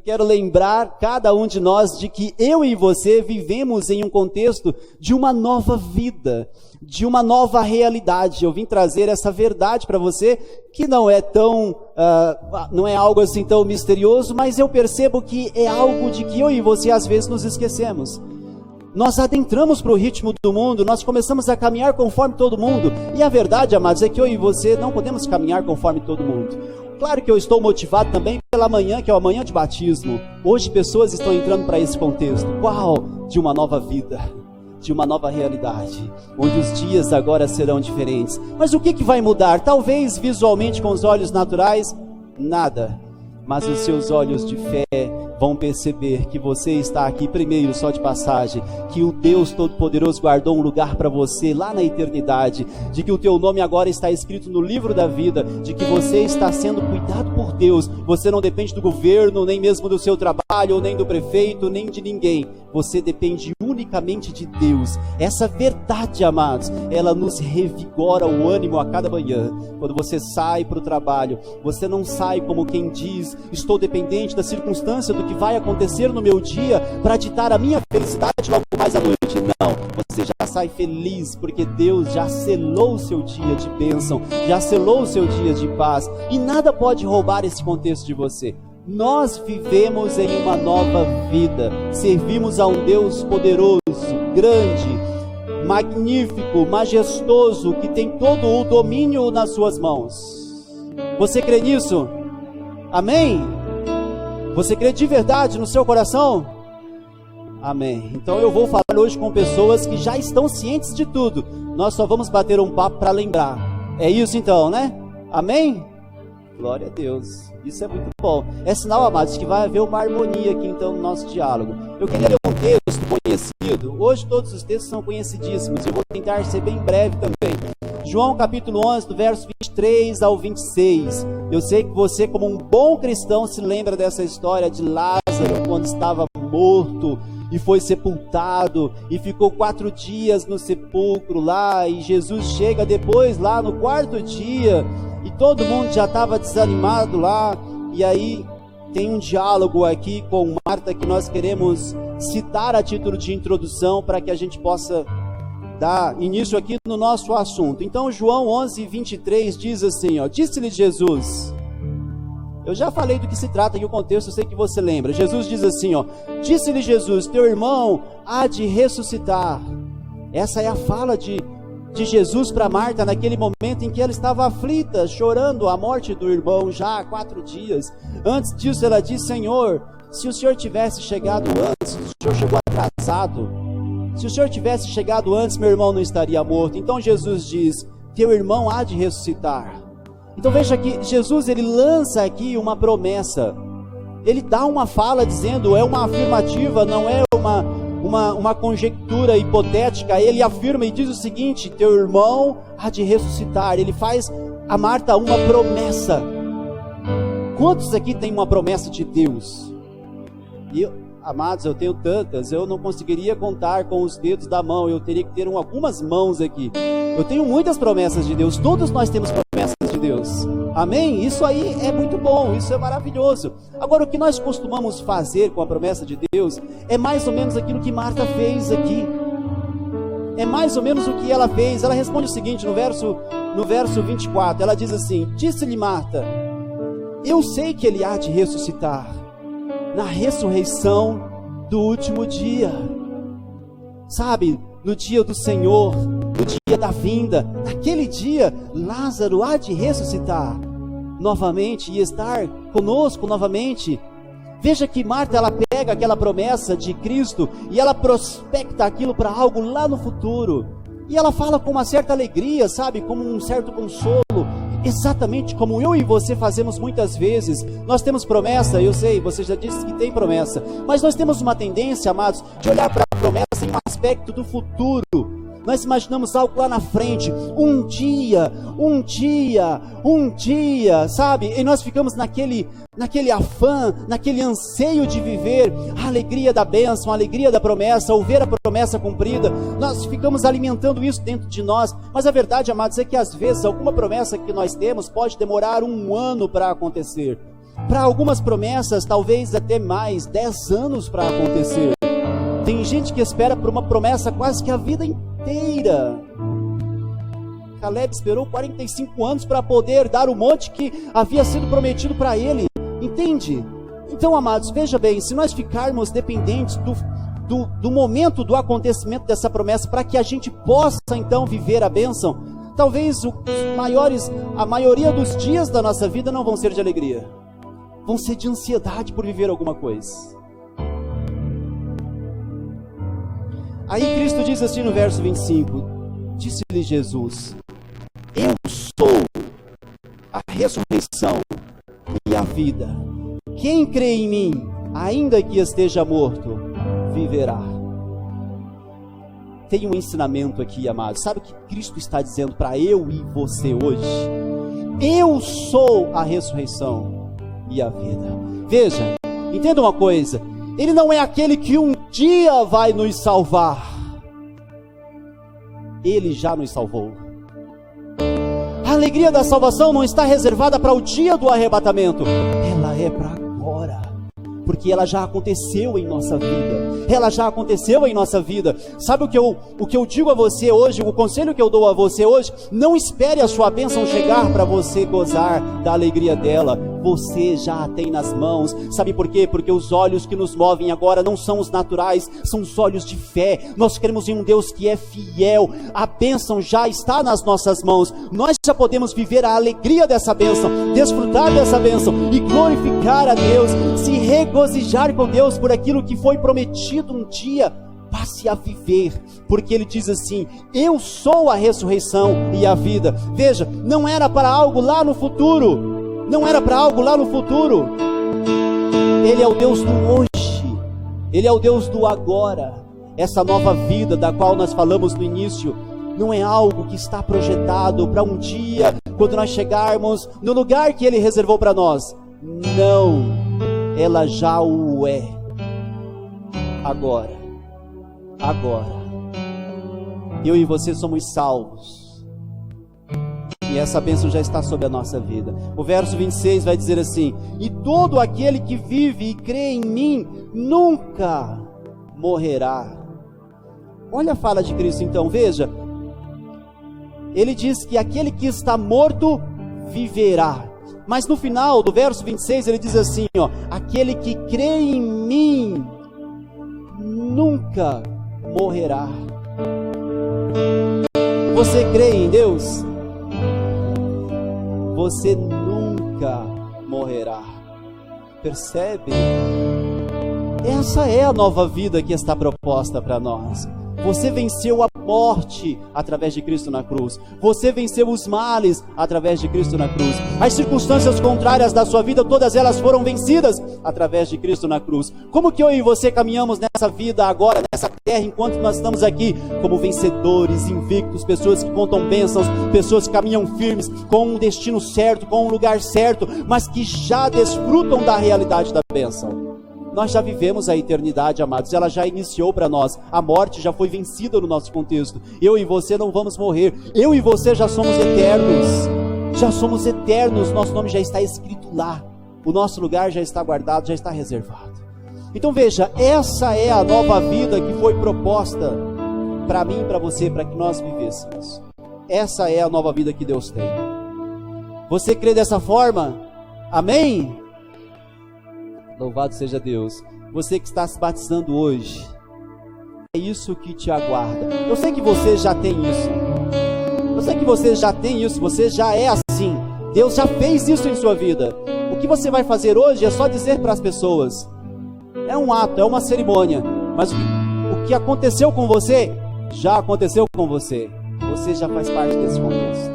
quero lembrar cada um de nós de que eu e você vivemos em um contexto de uma nova vida, de uma nova realidade. Eu vim trazer essa verdade para você, que não é não é algo assim tão misterioso, mas eu percebo que é algo de que eu e você às vezes nos esquecemos. Nós adentramos para o ritmo do mundo, nós começamos a caminhar conforme todo mundo, e a verdade, amados, é que eu e você não podemos caminhar conforme todo mundo. Claro que eu estou motivado também pela manhã, que é o amanhã de batismo. Hoje pessoas estão entrando para esse contexto. Qual? De uma nova vida, de uma nova realidade, onde os dias agora serão diferentes. Mas o que vai mudar? Talvez visualmente com os olhos naturais, nada. Mas os seus olhos de fé vão perceber que você está aqui primeiro, só de passagem, que o Deus Todo-Poderoso guardou um lugar para você lá na eternidade, de que o teu nome agora está escrito no livro da vida, de que você está sendo cuidado por Deus. Você não depende do governo, nem mesmo do seu trabalho, nem do prefeito, nem de ninguém. Você depende unicamente de Deus. Essa verdade, amados, ela nos revigora o ânimo a cada manhã. Quando você sai para o trabalho, você não sai como quem diz: estou dependente da circunstância do que vai acontecer no meu dia para ditar a minha felicidade logo mais à noite. Não, você já sai feliz porque Deus já selou o seu dia de bênção, já selou o seu dia de paz, e nada pode roubar esse contexto de você. Nós vivemos em uma nova vida, servimos a um Deus poderoso, grande, magnífico, majestoso, que tem todo o domínio nas suas mãos. Você crê nisso? Amém? Você crê de verdade no seu coração? Amém. Então eu vou falar hoje com pessoas que já estão cientes de tudo. Nós só vamos bater um papo para lembrar. É isso então, né? Amém? Glória a Deus. Isso é muito bom. É sinal, amados, que vai haver uma harmonia aqui então no nosso diálogo. Eu queria ler um texto conhecido. Hoje todos os textos são conhecidíssimos. Eu vou tentar ser bem breve também. João capítulo 11, do verso 23 ao 26. Eu sei que você, como um bom cristão, se lembra dessa história de Lázaro, quando estava morto e foi sepultado e ficou 4 dias no sepulcro lá, e Jesus chega depois lá no 4º dia e todo mundo já estava desanimado lá. E aí tem um diálogo aqui com Marta que nós queremos citar a título de introdução para que a gente possa dar início aqui no nosso assunto. Então João 11, 23 diz assim, disse-lhe Jesus, eu já falei do que se trata aqui o contexto, eu sei que você lembra. Jesus diz assim, disse-lhe Jesus, teu irmão há de ressuscitar. Essa é a fala de Jesus para Marta naquele momento em que ela estava aflita, chorando a morte do irmão já há 4 dias. Antes disso ela disse, Senhor, se o Senhor tivesse chegado antes, o Senhor chegou atrasado, se o Senhor tivesse chegado antes, meu irmão não estaria morto. Então Jesus diz, teu irmão há de ressuscitar. Então veja que Jesus, ele lança aqui uma promessa. Ele dá uma fala dizendo, é uma afirmativa, não é uma conjectura hipotética. Ele afirma e diz o seguinte, teu irmão há de ressuscitar. Ele faz a Marta uma promessa. Quantos aqui tem uma promessa de Deus? Amados, eu tenho tantas, eu não conseguiria contar com os dedos da mão, eu teria que ter algumas mãos aqui. Eu tenho muitas promessas de Deus, todos nós temos promessas de Deus, amém? Isso aí é muito bom, isso é maravilhoso. Agora, o que nós costumamos fazer com a promessa de Deus, é mais ou menos aquilo que Marta fez aqui, é mais ou menos o que ela fez. Ela responde o seguinte, no verso 24, ela diz assim, disse-lhe Marta, eu sei que ele há de ressuscitar, na ressurreição do último dia, sabe, no dia do Senhor, no dia da vinda, naquele dia, Lázaro há de ressuscitar novamente e estar conosco novamente. Veja que Marta, ela pega aquela promessa de Cristo e ela prospecta aquilo para algo lá no futuro, e ela fala com uma certa alegria, sabe, como um certo consolo, exatamente como eu e você fazemos muitas vezes. Nós temos promessa, eu sei, você já disse que tem promessa, mas nós temos uma tendência, amados, de olhar para a promessa em um aspecto do futuro. Nós imaginamos algo lá na frente, um dia, sabe? E nós ficamos naquele afã, naquele anseio de viver a alegria da bênção, a alegria da promessa, ou ver a promessa cumprida. Nós ficamos alimentando isso dentro de nós. Mas a verdade, amados, é que às vezes alguma promessa que nós temos pode demorar 1 ano para acontecer. Para algumas promessas, talvez até mais, 10 anos para acontecer. Tem gente que espera por uma promessa quase que a vida inteira. Caleb esperou 45 anos para poder dar o monte que havia sido prometido para ele. Entende? Então, amados, veja bem, se nós ficarmos dependentes do momento do acontecimento dessa promessa para que a gente possa então viver a bênção, talvez a maioria dos dias da nossa vida não vão ser de alegria, vão ser de ansiedade por viver alguma coisa. Aí Cristo diz assim no verso 25, disse-lhe Jesus: eu sou a ressurreição e a vida. Quem crê em mim, ainda que esteja morto, viverá. Tem um ensinamento aqui, amados. Sabe o que Cristo está dizendo para eu e você hoje? Eu sou a ressurreição e a vida. Veja, entenda uma coisa. Ele não é aquele que um dia vai nos salvar. Ele já nos salvou. A alegria da salvação não está reservada para o dia do arrebatamento. Ela é para agora, porque ela já aconteceu em nossa vida. Ela já aconteceu em nossa vida. Sabe o que eu digo a você hoje, o conselho que eu dou a você hoje? Não espere a sua bênção chegar para você gozar da alegria dela. Você já a tem nas mãos. Sabe por quê? Porque os olhos que nos movem agora não são os naturais, são os olhos de fé. Nós cremos em um Deus que é fiel. A bênção já está nas nossas mãos. Nós já podemos viver a alegria dessa bênção, desfrutar dessa bênção e glorificar a Deus, se regozijar com Deus por aquilo que foi prometido um dia. Passe a viver, porque ele diz assim: eu sou a ressurreição e a vida. Veja, não era para algo lá no futuro. Não era para algo lá no futuro. Ele é o Deus do hoje. Ele é o Deus do agora. Essa nova vida da qual nós falamos no início não é algo que está projetado para um dia, quando nós chegarmos no lugar que Ele reservou para nós. Não, ela já o é. Agora. Eu e você somos salvos. E essa bênção já está sobre a nossa vida. O verso 26 vai dizer assim: e todo aquele que vive e crê em mim nunca morrerá. Olha a fala de Cristo então, veja. Ele diz que aquele que está morto viverá. Mas no final do verso 26 ele diz assim, aquele que crê em mim nunca morrerá. Você crê em Deus? Você nunca morrerá. Percebe? Essa é a nova vida que está proposta para nós. Você venceu a morte através de Cristo na cruz. Você venceu os males através de Cristo na cruz. As circunstâncias contrárias da sua vida, todas elas foram vencidas através de Cristo na cruz. Como que eu e você caminhamos nessa vida agora, nessa terra, enquanto nós estamos aqui? Como vencedores, invictos, pessoas que contam bênçãos, pessoas que caminham firmes, com um destino certo, com um lugar certo, mas que já desfrutam da realidade da bênção. Nós já vivemos a eternidade, amados, ela já iniciou para nós, a morte já foi vencida no nosso contexto. Eu e você não vamos morrer, eu e você já somos eternos, nosso nome já está escrito lá, o nosso lugar já está guardado, já está reservado. Então veja, essa é a nova vida que foi proposta para mim e para você, para que nós vivêssemos. Essa é a nova vida que Deus tem. Você crê dessa forma? Amém? Louvado seja Deus. Você que está se batizando hoje, é isso que te aguarda. Eu sei que você já tem isso. Eu sei que você já tem isso. Você já é assim. Deus já fez isso em sua vida. O que você vai fazer hoje é só dizer para as pessoas. É um ato, é uma cerimônia. Mas o que aconteceu com você, já aconteceu com você. Você já faz parte desse contexto.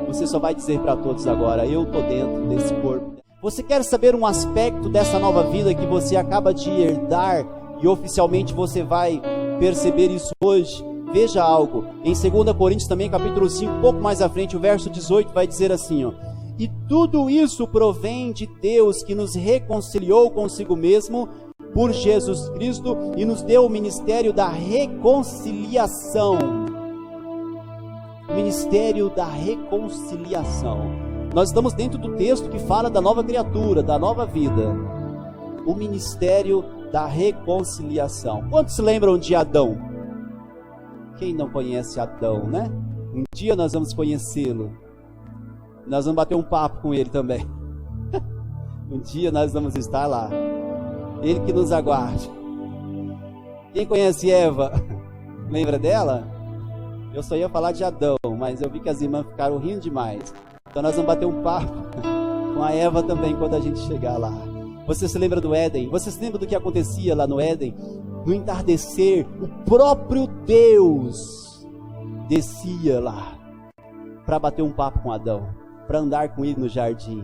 Você só vai dizer para todos agora: eu estou dentro desse corpo. Você quer saber um aspecto dessa nova vida que você acaba de herdar e oficialmente você vai perceber isso hoje? Veja algo, em 2 Coríntios também, capítulo 5, um pouco mais à frente, o verso 18 vai dizer assim, e tudo isso provém de Deus, que nos reconciliou consigo mesmo por Jesus Cristo e nos deu o ministério da reconciliação. O ministério da reconciliação. Nós estamos dentro do texto que fala da nova criatura, da nova vida. O ministério da reconciliação. Quantos se lembram de Adão? Quem não conhece Adão, né? Um dia nós vamos conhecê-lo. Nós vamos bater um papo com ele também. Um dia nós vamos estar lá. Ele que nos aguarde. Quem conhece Eva? Lembra dela? Eu só ia falar de Adão, mas eu vi que as irmãs ficaram rindo demais. Então nós vamos bater um papo com a Eva também quando a gente chegar lá. Você se lembra do Éden? Você se lembra do que acontecia lá no Éden? No entardecer, o próprio Deus descia lá para bater um papo com Adão, para andar com ele no jardim,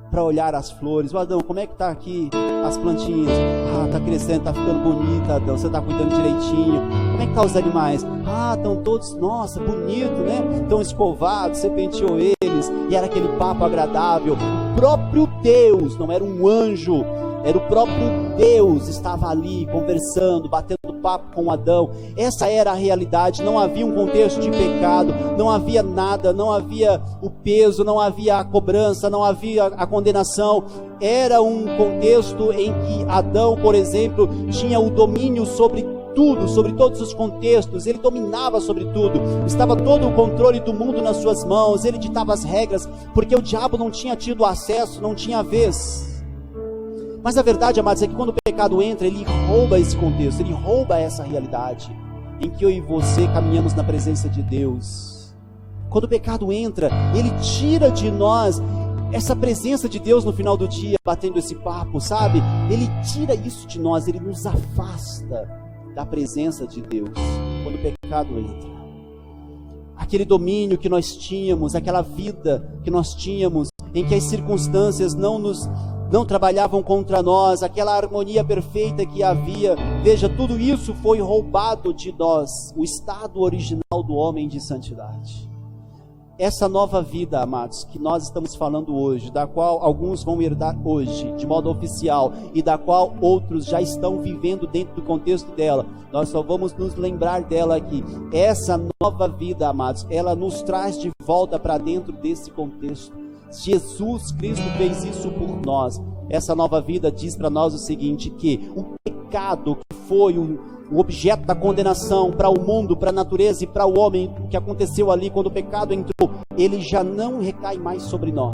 para olhar as flores. O Adão, como é que tá aqui as plantinhas? Ah, tá crescendo, tá ficando bonita, Adão, você tá cuidando direitinho. Como é que tá os animais? Ah, estão todos, nossa, bonito, né? Estão escovados, você penteou eles, e era aquele papo agradável. O próprio Deus, não era um anjo, era o próprio Deus, estava ali conversando, batendo papo com Adão. Essa era a realidade. Não havia um contexto de pecado, não havia nada, não havia o peso, não havia a cobrança, não havia a condenação. Era um contexto em que Adão, por exemplo, tinha o domínio sobre tudo, sobre todos os contextos. Ele dominava sobre tudo, estava todo o controle do mundo nas suas mãos. Ele ditava as regras, porque o diabo não tinha tido acesso, não tinha vez. Mas a verdade, amados, é que quando o pecado entra, ele rouba esse contexto, ele rouba essa realidade em que eu e você caminhamos na presença de Deus. Quando o pecado entra, ele tira de nós essa presença de Deus no final do dia, batendo esse papo, sabe? Ele tira isso de nós, ele nos afasta da presença de Deus quando o pecado entra. Aquele domínio que nós tínhamos, aquela vida que nós tínhamos, em que as circunstâncias não trabalhavam contra nós, aquela harmonia perfeita que havia, veja, tudo isso foi roubado de nós, o estado original do homem de santidade. Essa nova vida, amados, que nós estamos falando hoje, da qual alguns vão herdar hoje, de modo oficial, e da qual outros já estão vivendo dentro do contexto dela, nós só vamos nos lembrar dela aqui. Essa nova vida, amados, ela nos traz de volta para dentro desse contexto. Jesus Cristo fez isso por nós. Essa nova vida diz para nós o seguinte, que o pecado que foi o objeto da condenação para o mundo, para a natureza e para o homem, o que aconteceu ali quando o pecado entrou, ele já não recai mais sobre nós.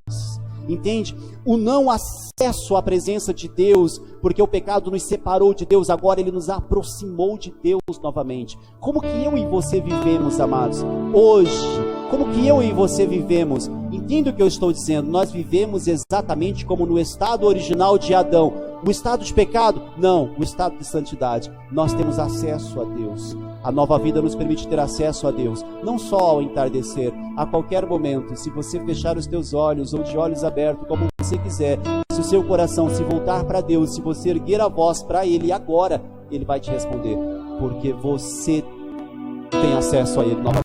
Entende? O não acesso à presença de Deus, porque o pecado nos separou de Deus, agora ele nos aproximou de Deus novamente. Como que eu e você vivemos, amados? Hoje, como que eu e você vivemos? Entenda o que eu estou dizendo. Nós vivemos exatamente como no estado original de Adão. O estado de pecado? Não, o estado de santidade. Nós temos acesso a Deus. A nova vida nos permite ter acesso a Deus, não só ao entardecer, a qualquer momento. Se você fechar os teus olhos, ou de olhos abertos, como você quiser, se o seu coração se voltar para Deus, se você erguer a voz para Ele agora, Ele vai te responder, porque você tem acesso a Ele novamente.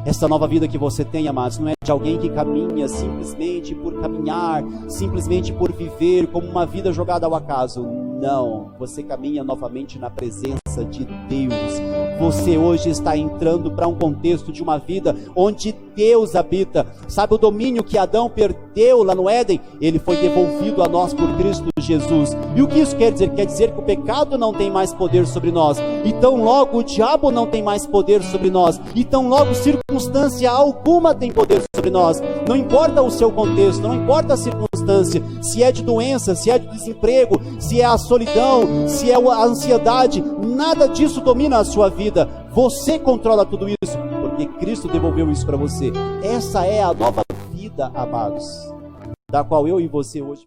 Essa nova vida que você tem, amados, não é de alguém que caminha simplesmente por caminhar, simplesmente por viver como uma vida jogada ao acaso. Não, você caminha novamente na presença de Deus. Você hoje está entrando para um contexto de uma vida onde Deus habita. Sabe o domínio que Adão perdeu lá no Éden? Ele foi devolvido a nós por Cristo Jesus. E o que isso quer dizer? Quer dizer que o pecado não tem mais poder sobre nós. Então logo o diabo não tem mais poder sobre nós. Então logo circunstância alguma tem poder sobre nós. Não importa o seu contexto, não importa a circunstância, se é de doença, se é de desemprego, se é a solidão, se é a ansiedade, nada disso domina a sua vida. Você controla tudo isso, porque Cristo devolveu isso para você. Essa é a nova vida, amados, da qual eu e você hoje